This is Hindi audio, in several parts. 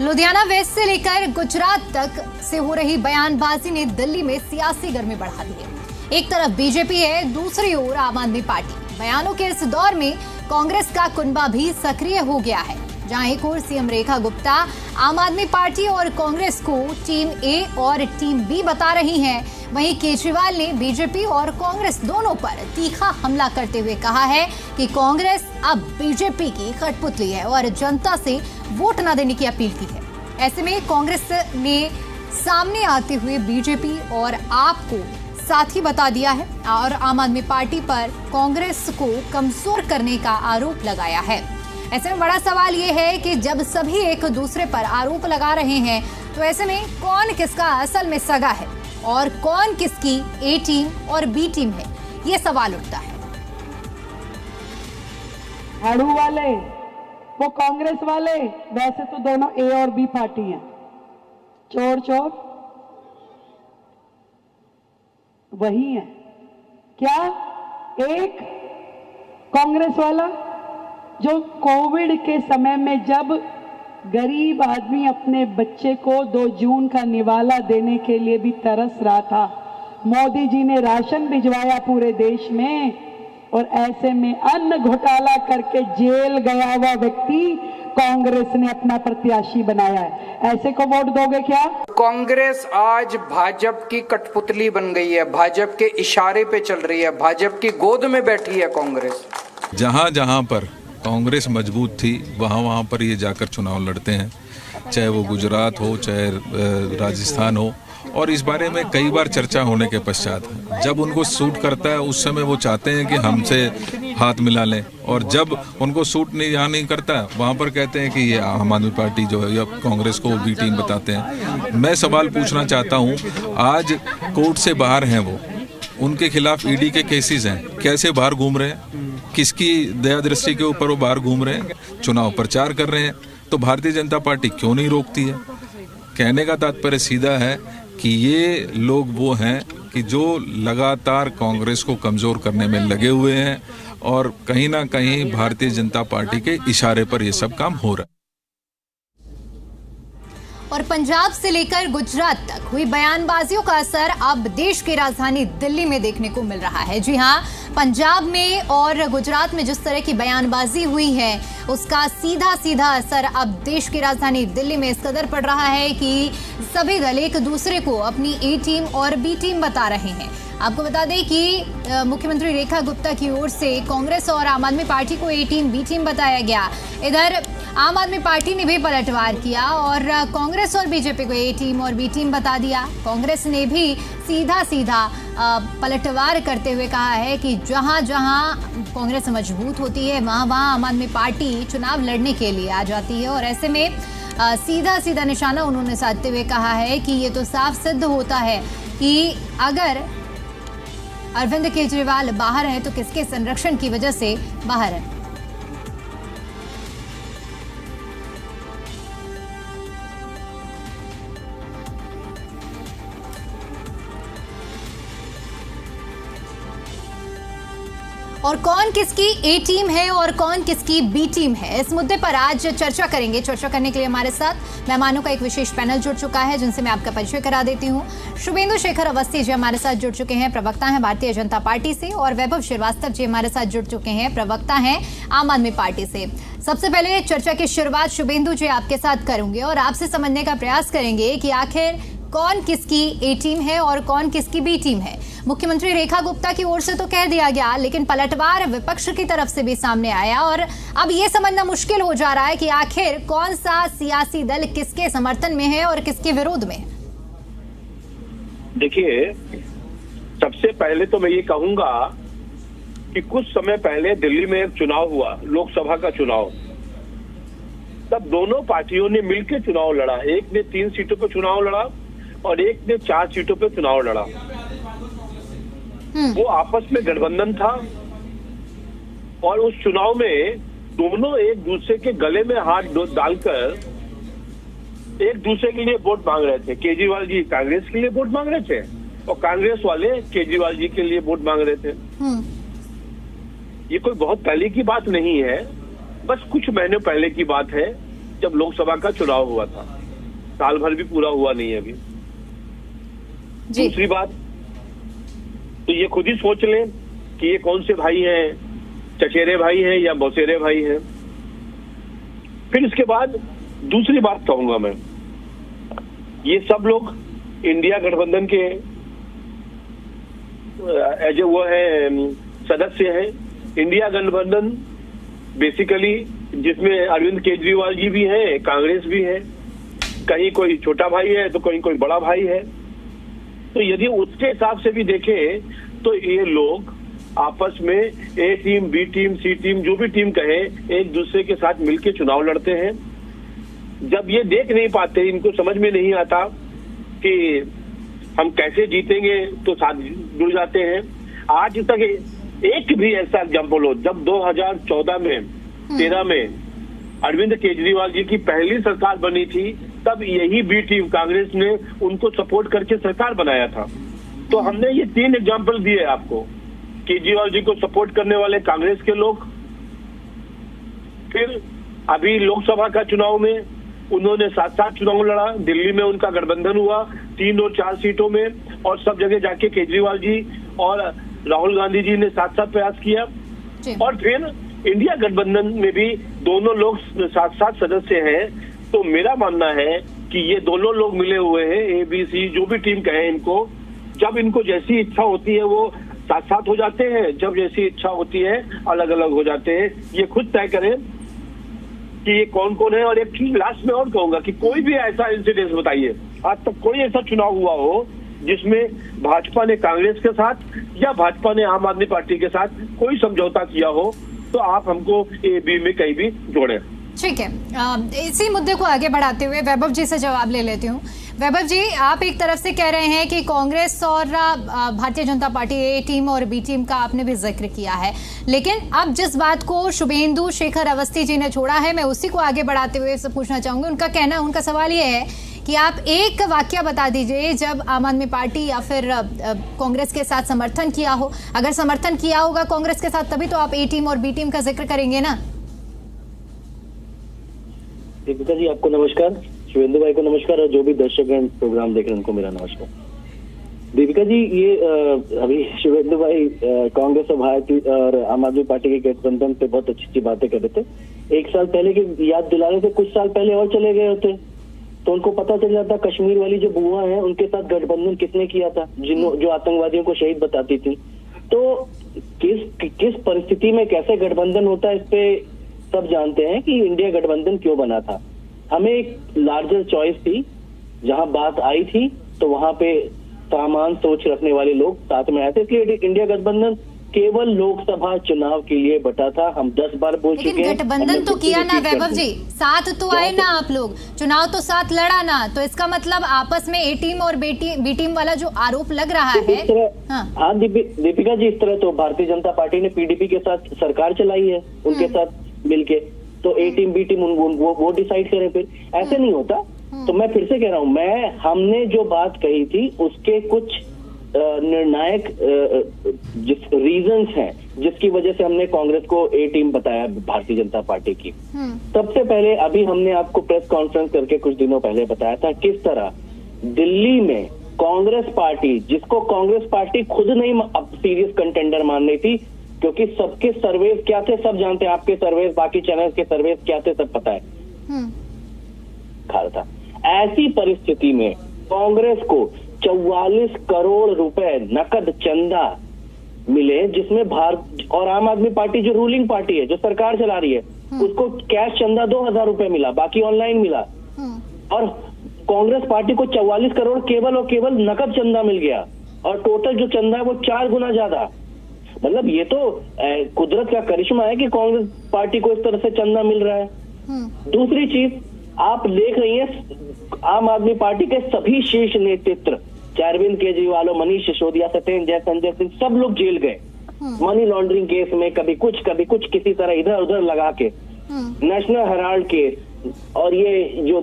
लुधियाना वेस्ट से लेकर गुजरात तक से हो रही बयानबाजी ने दिल्ली में सियासी गर्मी बढ़ा दी है। एक तरफ बीजेपी है, दूसरी ओर आम आदमी पार्टी। बयानों के इस दौर में कांग्रेस का कुनबा भी सक्रिय हो गया है। जहां एक ओर सीएम रेखा गुप्ता आम आदमी पार्टी और कांग्रेस को टीम ए और टीम बी बता रही हैं, वहीं केजरीवाल ने बीजेपी और कांग्रेस दोनों पर तीखा हमला करते हुए कहा है कि कांग्रेस अब बीजेपी की कठपुतली है और जनता से वोट न देने की अपील की है। ऐसे में कांग्रेस ने सामने आते हुए बीजेपी और आप को साथी बता दिया है और आम आदमी पार्टी पर कांग्रेस को कमजोर करने का आरोप लगाया है। ऐसे में बड़ा सवाल ये है कि जब सभी एक दूसरे पर आरोप लगा रहे हैं तो ऐसे में कौन किसका असल में सगा है और कौन किसकी ए टीम और बी टीम है, ये सवाल उठता है। झाड़ू वाले वो कांग्रेस वाले, वैसे तो दोनों ए और बी पार्टी हैं। चोर चोर वही है क्या? एक कांग्रेस वाला जो कोविड के समय में जब गरीब आदमी अपने बच्चे को 2 जून का निवाला देने के लिए भी तरस रहा था, मोदी जी ने राशन भिजवाया पूरे देश में, और ऐसे में अन्न घोटाला करके जेल गया हुआ व्यक्ति कांग्रेस ने अपना प्रत्याशी बनाया है। ऐसे को वोट दोगे क्या? कांग्रेस आज भाजपा की कठपुतली बन गई है, भाजपा के इशारे पे चल रही है, भाजपा की गोद में बैठी है कांग्रेस। जहां जहां पर कांग्रेस मजबूत थी वहां पर ये जाकर चुनाव लड़ते हैं, चाहे वो गुजरात हो चाहे राजस्थान हो। और इस बारे में कई बार चर्चा होने के पश्चात जब उनको सूट करता है उस समय वो चाहते हैं कि हमसे हाथ मिला लें, और जब उनको सूट नहीं करता वहाँ पर कहते हैं कि ये आम आदमी पार्टी जो है या कांग्रेस को बी टीम बताते हैं। मैं सवाल पूछना चाहता हूँ, आज कोर्ट से बाहर हैं वो, उनके खिलाफ ईडी के केसेस हैं, कैसे बाहर घूम रहे हैं, किसकी दया दृष्टि के ऊपर वो बाहर घूम रहे हैं, चुनाव प्रचार कर रहे हैं, तो भारतीय जनता पार्टी क्यों नहीं रोकती है? कहने का तात्पर्य सीधा है कि ये लोग वो हैं कि जो लगातार कांग्रेस को कमजोर करने में लगे हुए हैं और कहीं ना कहीं भारतीय जनता पार्टी के इशारे पर ये सब काम हो रहा है। और पंजाब से लेकर गुजरात तक हुई बयानबाजियों का असर अब देश की राजधानी दिल्ली में देखने को मिल रहा है। जी हां, पंजाब में और गुजरात में जिस तरह की बयानबाजी हुई है उसका सीधा सीधा असर अब देश की राजधानी दिल्ली में इस कदर पड़ रहा है कि सभी दल एक दूसरे को अपनी ए टीम और बी टीम बता रहे हैं। आपको बता दें कि मुख्यमंत्री रेखा गुप्ता की ओर से कांग्रेस और आम आदमी पार्टी को ए टीम बी टीम बताया गया। इधर आम आदमी पार्टी ने भी पलटवार किया और कांग्रेस और बीजेपी को ए टीम और बी टीम बता दिया। कांग्रेस ने भी सीधा सीधा पलटवार करते हुए कहा है कि जहां जहां कांग्रेस मजबूत होती है वहां वहां आम आदमी पार्टी चुनाव लड़ने के लिए आ जाती है। और ऐसे में सीधा सीधा निशाना उन्होंने साधते हुए कहा है कि ये तो साफ सिद्ध होता है कि अगर अरविंद केजरीवाल बाहर है तो किसके संरक्षण की वजह से बाहर है। और कौन किसकी ए टीम है और कौन किसकी बी टीम है, इस मुद्दे पर आज चर्चा करेंगे। चर्चा करने के लिए हमारे साथ मेहमानों का एक विशेष पैनल जुड़ चुका है जिनसे मैं आपका परिचय करा देती हूँ। शुभेंदु शेखर अवस्थी जी हमारे साथ जुड़ चुके हैं, प्रवक्ता हैं भारतीय जनता पार्टी से, और वैभव श्रीवास्तव जी हमारे साथ जुड़ चुके हैं, प्रवक्ता हैं आम आदमी पार्टी से। सबसे पहले चर्चा की शुरुआत शुभेंदु जी आपके साथ करूंगे और आपसे समझने का प्रयास करेंगे कि आखिर कौन किसकी ए टीम है और कौन किसकी बी टीम है। मुख्यमंत्री रेखा गुप्ता की ओर से तो कह दिया गया, लेकिन पलटवार विपक्ष की तरफ से भी सामने आया और अब ये समझना मुश्किल हो जा रहा है कि आखिर कौन सा सियासी दल किसके समर्थन में है और किसके विरोध में। देखिए, सबसे पहले तो मैं ये कहूंगा कि कुछ समय पहले दिल्ली में एक चुनाव हुआ, लोकसभा का चुनाव, तब दोनों पार्टियों ने मिलकर चुनाव लड़ा। एक ने 3 सीटों पर चुनाव लड़ा और एक ने 4 सीटों पर चुनाव लड़ा। वो आपस में गठबंधन था और उस चुनाव में दोनों एक दूसरे के गले में हाथ डालकर एक दूसरे के लिए वोट मांग रहे थे। केजरीवाल जी कांग्रेस के लिए वोट मांग रहे थे और कांग्रेस वाले केजरीवाल जी के लिए वोट मांग रहे थे। ये कोई बहुत पहले की बात नहीं है, बस कुछ महीने पहले की बात है जब लोकसभा का चुनाव हुआ था। साल भर भी पूरा हुआ नहीं है अभी। दूसरी बात, तो ये खुद ही सोच लें कि ये कौन से भाई हैं, चचेरे भाई हैं या मौसेरे भाई हैं। फिर इसके बाद दूसरी बात कहूंगा मैं, ये सब लोग इंडिया गठबंधन के एज वो है सदस्य हैं। इंडिया गठबंधन बेसिकली जिसमें अरविंद केजरीवाल जी भी हैं, कांग्रेस भी है, कहीं कोई छोटा भाई है तो कहीं कोई बड़ा भाई है। तो यदि उसके हिसाब से भी देखें तो ये लोग आपस में ए टीम, बी टीम, सी टीम, जो भी टीम कहे, एक दूसरे के साथ मिलकर चुनाव लड़ते हैं। जब ये देख नहीं पाते, इनको समझ में नहीं आता कि हम कैसे जीतेंगे, तो साथ जुड़ जाते हैं। आज तक एक भी ऐसा एग्जाम्पल हो, जब 2014 में 13 में अरविंद केजरीवाल जी की पहली सरकार बनी थी, तब यही बी टीम कांग्रेस ने उनको सपोर्ट करके सरकार बनाया था। तो हमने ये 3 एग्जाम्पल दिए आपको। केजरीवाल जी को सपोर्ट करने वाले कांग्रेस के लोग, फिर अभी लोकसभा का चुनाव में उन्होंने 7 चुनाव लड़ा, दिल्ली में उनका गठबंधन हुआ 3 और 4 सीटों में, और सब जगह जाके केजरीवाल जी और राहुल गांधी जी ने साथ प्रयास किया। और फिर इंडिया गठबंधन में भी दोनों लोग साथ सदस्य हैं। तो मेरा मानना है कि ये दोनों लोग मिले हुए हैं, ए बी सी जो भी टीम कहे इनको, जब इनको जैसी इच्छा होती है वो साथ हो जाते हैं, जब जैसी इच्छा होती है अलग अलग हो जाते हैं। ये खुद तय करें कि ये कौन कौन है। और एक चीज लास्ट में और कहूंगा कि कोई भी ऐसा इंसिडेंस बताइए, आज तक कोई ऐसा चुनाव हुआ हो जिसमें भाजपा ने कांग्रेस के साथ या भाजपा ने आम आदमी पार्टी के साथ कोई समझौता किया हो, तो आप हमको ए बी में कहीं भी जोड़ें। ठीक है, इसी मुद्दे को आगे बढ़ाते हुए वैभव जी से जवाब ले लेती हूँ। वैभव जी, आप एक तरफ से कह रहे हैं कि कांग्रेस और भारतीय जनता पार्टी ए टीम और बी टीम का आपने भी जिक्र किया है, लेकिन अब जिस बात को शुभेंदु शेखर अवस्थी जी ने छोड़ा है, मैं उसी को आगे बढ़ाते हुए से पूछना चाहूंगी। उनका सवाल ये है कि आप एक वाकया बता दीजिए जब आम आदमी पार्टी या फिर कांग्रेस के साथ समर्थन किया हो। अगर समर्थन किया होगा कांग्रेस के साथ, तभी तो आप ए टीम और बी टीम का जिक्र करेंगे ना। दीपिका जी, आपको नमस्कार। शुभेंदु भाई को नमस्कार, और जो भी दर्शक हैं प्रोग्राम देख रहे हैं उनको मेरा नमस्कार। दीपिका जी, ये अभी शुभेंदु भाई कांग्रेस और भारतीय और आम आदमी पार्टी के गठबंधन पे बहुत अच्छी बातें कर रहे थे। 1 साल पहले की याद दिला रहे थे, कुछ साल पहले और चले गए होते तो उनको पता चल जाता कश्मीर वाली जो बुआ है उनके साथ गठबंधन किसने किया था, जो आतंकवादियों को शहीद बताती थी। तो किस परिस्थिति में कैसे गठबंधन होता है, इस पे सब जानते हैं कि इंडिया गठबंधन क्यों बना था। हमें एक लार्जर चॉइस थी, जहां बात आई थी तो वहां पे सामान सोच रखने वाले लोग साथ में आए थे, इसलिए इंडिया गठबंधन केवल लोकसभा चुनाव के लिए बटा था। हम 10 बार बोल चुके हैं। लेकिन गठबंधन तो किया ना वैभव जी, साथ तो आए ना आप लोग, चुनाव तो साथ लड़ा ना, तो इसका मतलब आपस में ए टीम और बी टीम वाला जो आरोप लग रहा है। हाँ दीपिका जी, इस तरह तो भारतीय जनता पार्टी ने पीडीपी के साथ सरकार चलाई है, उनके साथ मिलके, तो ए टीम बी टीम वो डिसाइड करें, फिर ऐसे नहीं होता। तो मैं फिर से कह रहा हूँ, हमने जो बात कही थी उसके कुछ निर्णायक रीजंस हैं जिसकी वजह से हमने कांग्रेस को ए टीम बताया भारतीय जनता पार्टी की। सबसे पहले अभी हमने आपको प्रेस कॉन्फ्रेंस करके कुछ दिनों पहले बताया था किस तरह दिल्ली में कांग्रेस पार्टी, जिसको कांग्रेस पार्टी खुद नहीं अब सीरियस कंटेंडर मान रही थी, क्योंकि सबके सर्वेस क्या थे सब जानते हैं, आपके सर्वेस, बाकी चैनल के सर्वेस क्या थे सब पता है, खाल था। ऐसी परिस्थिति में कांग्रेस को 44 करोड़ रुपए नकद चंदा मिले, जिसमें भारत और आम आदमी पार्टी जो रूलिंग पार्टी है, जो सरकार चला रही है, उसको कैश चंदा 2000 रुपए मिला, बाकी ऑनलाइन मिला। और कांग्रेस पार्टी को 44 करोड़ केवल और केवल नकद चंदा मिल गया, और टोटल जो चंदा है वो 4 गुना ज्यादा। मतलब ये तो कुदरत का करिश्मा है कि कांग्रेस पार्टी को इस तरह से चंदा मिल रहा है। दूसरी चीज, आप देख रही हैं आम आदमी पार्टी के सभी शीर्ष नेतृत्व, अरविंद केजरीवाल, मनीष सिसोदिया, सत्येंद्र जैन, संजय सिंह, सब लोग जेल गए मनी लॉन्ड्रिंग केस में, कभी कुछ किसी तरह इधर उधर लगा के। नेशनल हेराल्ड केस, और ये जो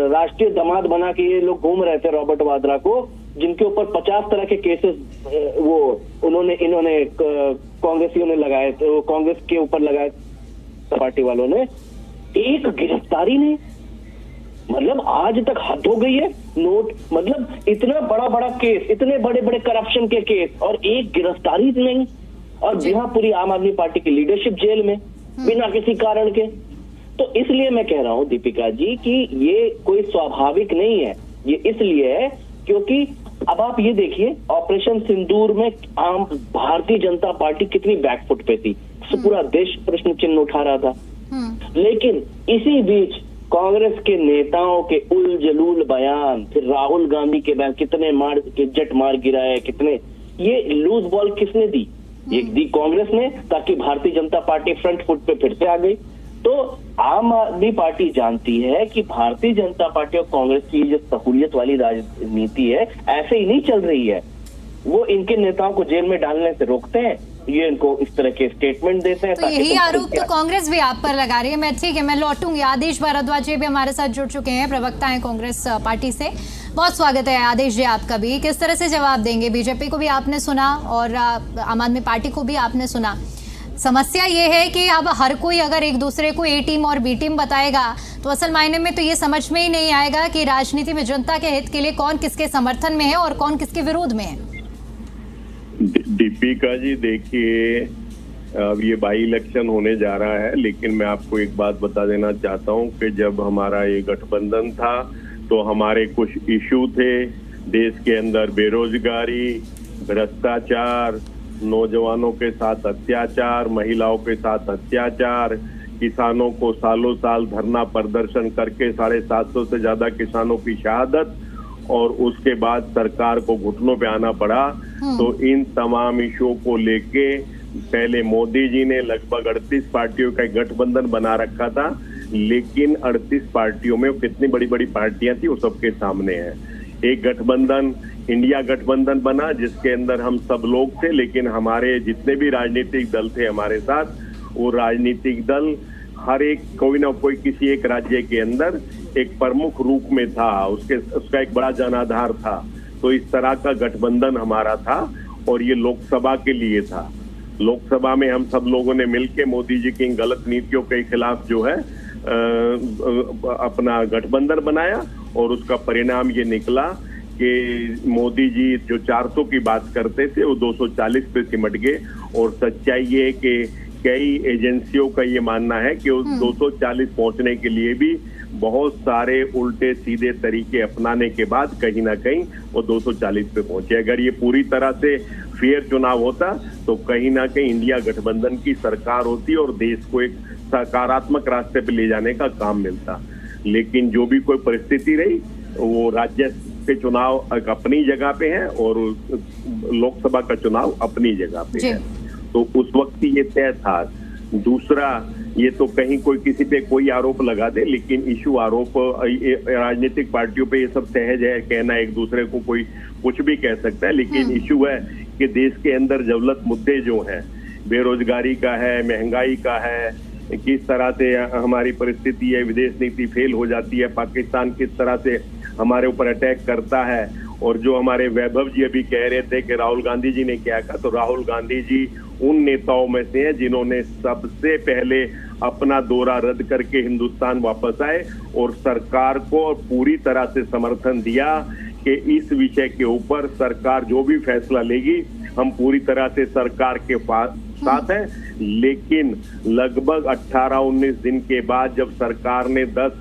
राष्ट्रीय दामाद बना के ये लोग घूम रहे थे रॉबर्ट वाड्रा को, जिनके ऊपर 50 तरह के केसेस वो इन्होंने कांग्रेसियों ने लगाए थे, कांग्रेस के ऊपर लगाए पार्टी वालों ने। एक गिरफ्तारी नहीं, मतलब आज तक हद हो गई है। नोट मतलब इतना बड़ा बड़ा केस, इतने बड़े बड़े करप्शन के केस और एक गिरफ्तारी नहीं, और बिना पूरी आम आदमी पार्टी की लीडरशिप जेल में बिना किसी कारण के। तो इसलिए मैं कह रहा हूं दीपिका जी कि ये कोई स्वाभाविक नहीं है। ये इसलिए है क्योंकि अब आप ये देखिए ऑपरेशन सिंदूर में आम भारतीय जनता पार्टी कितनी बैकफुट पे थी, पूरा देश प्रश्न चिन्ह उठा रहा था। लेकिन इसी बीच कांग्रेस के नेताओं के उल जलूल बयान, फिर राहुल गांधी के बयान, कितने मार के जट मार गिराए, कितने, ये लूज बॉल किसने दी? ये दी कांग्रेस ने, ताकि Bharatiya Janata party front foot पे फिर से आ गई। तो आम आदमी पार्टी जानती है कि भारतीय जनता पार्टी और कांग्रेस की जो सहूलियत वाली राजनीति है ऐसे ही नहीं चल रही है। वो इनके नेताओं को जेल में डालने से रोकते हैं, ये इनको इस तरह के स्टेटमेंट देते हैं। तो यही आरोप तो कांग्रेस भी आप पर लगा रही है। मैं लौटूंगी। आदेश भारद्वाज जी भी हमारे साथ जुड़ चुके हैं, प्रवक्ता हैं कांग्रेस पार्टी से। बहुत स्वागत है आदेश जी आपका भी। किस तरह से जवाब देंगे? बीजेपी को भी आपने सुना और आम आदमी पार्टी को भी आपने सुना। समस्या ये है कि अब हर कोई अगर एक दूसरे को ए टीम और बी टीम बताएगा तो असल मायने में तो ये समझ में ही नहीं आएगा कि राजनीति में जनता के हित के लिए कौन किसके समर्थन में है और कौन किसके विरोध में है। दीपिका जी देखिए, अब ये बाई इलेक्शन होने जा रहा है, लेकिन मैं आपको एक बात बता देना चाहता हूँ कि जब हमारा ये गठबंधन था तो हमारे कुछ इशू थे देश के अंदर, बेरोजगारी, भ्रष्टाचार, नौजवानों के साथ अत्याचार, महिलाओं के साथ अत्याचार, किसानों को सालों साल धरना प्रदर्शन करके 750 से ज्यादा किसानों की शहादत, और उसके बाद सरकार को घुटनों पे आना पड़ा। तो इन तमाम इशू को लेके पहले मोदी जी ने लगभग 38 पार्टियों का गठबंधन बना रखा था, लेकिन 38 पार्टियों में कितनी बड़ी बड़ी पार्टियां थी वो सबके सामने है। एक गठबंधन इंडिया गठबंधन बना जिसके अंदर हम सब लोग थे, लेकिन हमारे जितने भी राजनीतिक दल थे हमारे साथ, वो राजनीतिक दल हर एक कोई ना कोई किसी एक राज्य के अंदर एक प्रमुख रूप में था, उसका एक बड़ा जनाधार था। तो इस तरह का गठबंधन हमारा था और ये लोकसभा के लिए था। लोकसभा में हम सब लोगों ने मिलकर मोदी जी की गलत नीतियों के खिलाफ जो है अपना गठबंधन बनाया, और उसका परिणाम ये निकला कि मोदी जी जो 400 की बात करते थे वो 240 पे सिमट गए। और सच्चाई ये है कि कई एजेंसियों का ये मानना है कि उस 240 पहुंचने के लिए भी बहुत सारे उल्टे सीधे तरीके अपनाने के बाद कहीं ना कहीं वो 240 पे पहुंचे। अगर ये पूरी तरह से फेयर चुनाव होता तो कहीं ना कहीं इंडिया गठबंधन की सरकार होती और देश को एक सकारात्मक रास्ते पे ले जाने का काम मिलता। लेकिन जो भी कोई परिस्थिति रही, वो राज्य के चुनाव अपनी जगह पे है और लोकसभा का चुनाव अपनी जगह पे है। तो उस वक्त ये तय था। दूसरा, ये तो कहीं कोई किसी पे कोई आरोप लगा दे, लेकिन इशू आरोप राजनीतिक पार्टियों पे ये सब सहज है कहना, एक दूसरे को कोई कुछ भी कह सकता है। लेकिन इशू है कि देश के अंदर जवलत मुद्दे जो हैं, बेरोजगारी का है, महंगाई का है, किस तरह से हमारी परिस्थिति है, विदेश नीति फेल हो जाती है, पाकिस्तान किस तरह से हमारे ऊपर अटैक करता है। और जो हमारे वैभव जी अभी कह रहे थे कि राहुल गांधी जी ने क्या कहा, तो राहुल गांधी जी उन नेताओं में से हैं जिन्होंने सबसे पहले अपना दौरा रद्द करके हिंदुस्तान वापस आए और सरकार को पूरी तरह से समर्थन दिया कि इस विषय के ऊपर सरकार जो भी फैसला लेगी हम पूरी तरह से सरकार के साथ हैं। लेकिन लगभग 18-19 दिन के बाद जब सरकार ने 10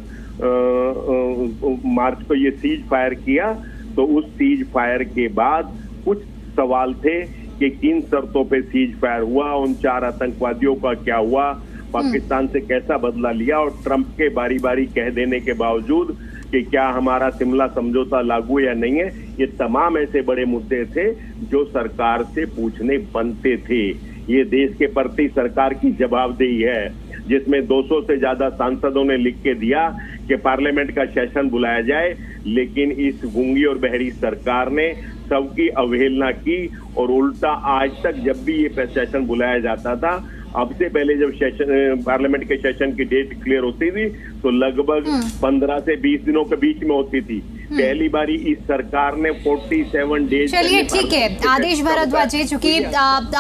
मार्च को ये सीज फायर किया, तो उस सीज फायर के बाद कुछ सवाल थे कि किन शर्तों पे सीज फायर हुआ, उन 4 आतंकवादियों का क्या हुआ, पाकिस्तान से कैसा बदला लिया, और ट्रंप के बारी बारी कह देने के बावजूद कि क्या हमारा शिमला समझौता लागू या नहीं है। ये तमाम ऐसे बड़े मुद्दे थे जो सरकार से पूछने बनते थे। ये देश के प्रति सरकार की जवाबदेही है, जिसमें 200 से ज्यादा सांसदों ने लिख के दिया कि पार्लियामेंट का सेशन बुलाया जाए, लेकिन इस गूंगी और बहरी सरकार ने सबकी अवहेलना की और उल्टा आज तक जब भी ये सेशन बुलाया जाता था, अब से पहले जब सेशन पार्लियामेंट के सेशन की डेट क्लियर होती थी तो लगभग 15 से 20 दिनों के बीच में होती थी। पहली बारी इस सरकार ने 47 डेज। चलिए ठीक है आदेश भारद्वाज जी, चूंकि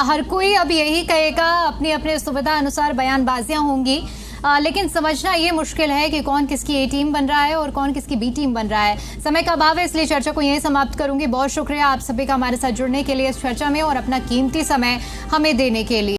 हर कोई अब यही कहेगा, अपनी अपनी सुविधा अनुसार बयानबाजियां होंगी, लेकिन समझना ये मुश्किल है कि कौन किसकी ए टीम बन रहा है और कौन किसकी बी टीम बन रहा है। समय का अभाव है, इसलिए चर्चा को यहीं समाप्त करूंगी। बहुत शुक्रिया आप सभी का हमारे साथ जुड़ने के लिए इस चर्चा में और अपना कीमती समय हमें देने के लिए।